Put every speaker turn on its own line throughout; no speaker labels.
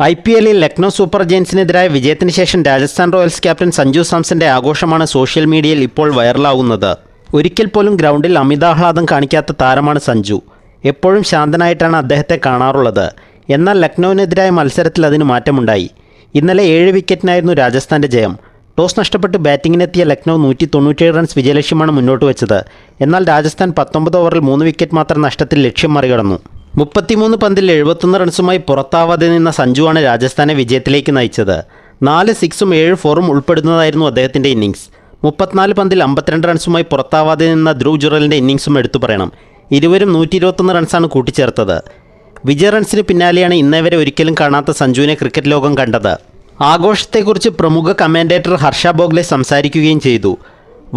IPLിൽ Lucknow super ജയൻസിനെതിരായ വിജയത്തിന് ശേഷം Rajasthan Royals captain Sanju സാംസന്റെ ആഘോഷമാണ് സോഷ്യൽ മീഡിയയിൽ ഇപ്പോൾ വൈറലാകുന്നത്. ഒരിക്കൽ പോലും ഗ്രൗണ്ടിൽ അമിതാഹ്ലാദം കാണിക്കാത്ത താരമാണ് സഞ്ജു. എപ്പോഴും ശാന്തനായിട്ടാണ് അദ്ദേഹത്തെ കാണാറുള്ളത്. എന്നാൽ ലക്നൌവിനെതിരായ മത്സരത്തിൽ അതിന് മാറ്റമുണ്ടായി. ഇന്നലെ 7 വിക്കറ്റിനായിരുന്നു രാജസ്ഥാൻ്റെ ജയം. ടോസ് നഷ്ടപ്പെട്ട് ബാറ്റിങ്ങിനെത്തിയ ലക്നൗ 197 റൺസ് വിജയലക്ഷ്യമാണ് മുന്നോട്ട് വെച്ചത്. എന്നാൽ രാജസ്ഥാൻ 19 ഓവറിൽ 3 വിക്കറ്റ് മാത്രം നഷ്ടത്തിൽ ലക്ഷ്യം മറികടന്നു. 33 പന്തിൽ 71 റൺസുമായി പുറത്താവാതെ നിന്ന സഞ്ജുവാണ് രാജസ്ഥാനെ വിജയത്തിലേക്ക് നയിച്ചത്. 4 സിക്സും 7 ഫോറും ഉൾപ്പെടുന്നതായിരുന്നു അദ്ദേഹത്തിൻ്റെ ഇന്നിംഗ്സ്. 34 പന്തിൽ 52 റൺസുമായി പുറത്താവാതെ നിന്ന ധ്രുവ് ജുറലിൻ്റെ ഇന്നിംഗ്സും എടുത്തു പറയണം. ഇരുവരും 121 റൺസാണ് കൂട്ടിച്ചേർത്തത്. വിജയ റൺസിന് പിന്നാലെയാണ് ഇന്നേവരെ ഒരിക്കലും കാണാത്ത സഞ്ജുവിനെ ക്രിക്കറ്റ് ലോകം കണ്ടത്. ആഘോഷത്തെക്കുറിച്ച് പ്രമുഖ കമൻറ്റേറ്റർ ഹർഷ ബോഗ്ലെ സംസാരിക്കുകയും ചെയ്തു.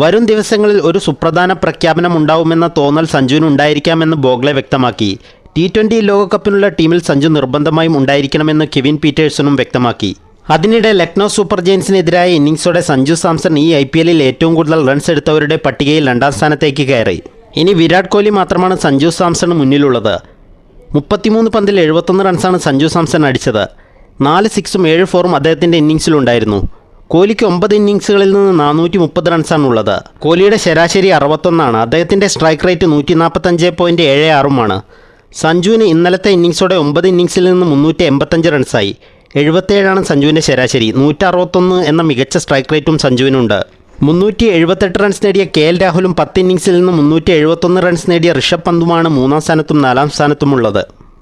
വരും ദിവസങ്ങളിൽ ഒരു സുപ്രധാന പ്രഖ്യാപനം ഉണ്ടാവുമെന്ന തോന്നൽ സഞ്ജുവിന് ഉണ്ടായിരിക്കാമെന്ന് ബോഗ്ലെ വ്യക്തമാക്കി. T20 ലോകകപ്പിനുള്ള ടീമിൽ സഞ്ജു നിർബന്ധമായും ഉണ്ടായിരിക്കണമെന്ന് കെവിൻ പീറ്റേഴ്സണും വ്യക്തമാക്കി. അതിനിടെ ലക്നൗ സൂപ്പർ ജയൻസിനെതിരായ ഇന്നിംഗ്സോടെ സഞ്ജു സാംസൺ ഈ IPLിൽ ഏറ്റവും കൂടുതൽ റൺസ് എടുത്തവരുടെ പട്ടികയിൽ 2ാം സ്ഥാനത്തേക്ക് കയറി. ഇനി വിരാട് കോഹ്ലി മാത്രമാണ് സഞ്ജു സാംസണ് മുന്നിലുള്ളത്. 33 പന്തിൽ 71 റൺസാണ് സഞ്ജു സാംസൺ അടിച്ചത്. 4 സിക്സും 7 ഫോറും അദ്ദേഹത്തിൻ്റെ ഇന്നിംഗ്സിലുണ്ടായിരുന്നു. കോഹ്ലിക്ക് 9 ഇന്നിംഗ്സുകളിൽ നിന്ന് 430 റൺസാണുള്ളത്. കോഹ്ലിയുടെ ശരാശരി 61ആണ്. അദ്ദേഹത്തിൻ്റെ സ്ട്രൈക്ക് റേറ്റ് 145.76 സഞ്ജുവിന് ഇന്നലത്തെ ഇന്നിംഗ്സോടെ 9 ഇന്നിംഗ്സിൽ നിന്ന് 385 റൺസായി. 77ആണ് സഞ്ജുവിൻ്റെ ശരാശരി. 161 എന്ന മികച്ച സ്ട്രൈക്ക് റേറ്റും സഞ്ജുവിനുണ്ട്. 378 റൺസ് നേടിയ KL രാഹുലും 10 ഇന്നിംഗ്സിൽ നിന്ന് 371 റൺസ് നേടിയ ഋഷഭ് പന്തുമാണ് 3ാം സ്ഥാനത്തും 4ാം സ്ഥാനത്തുമുള്ളത്.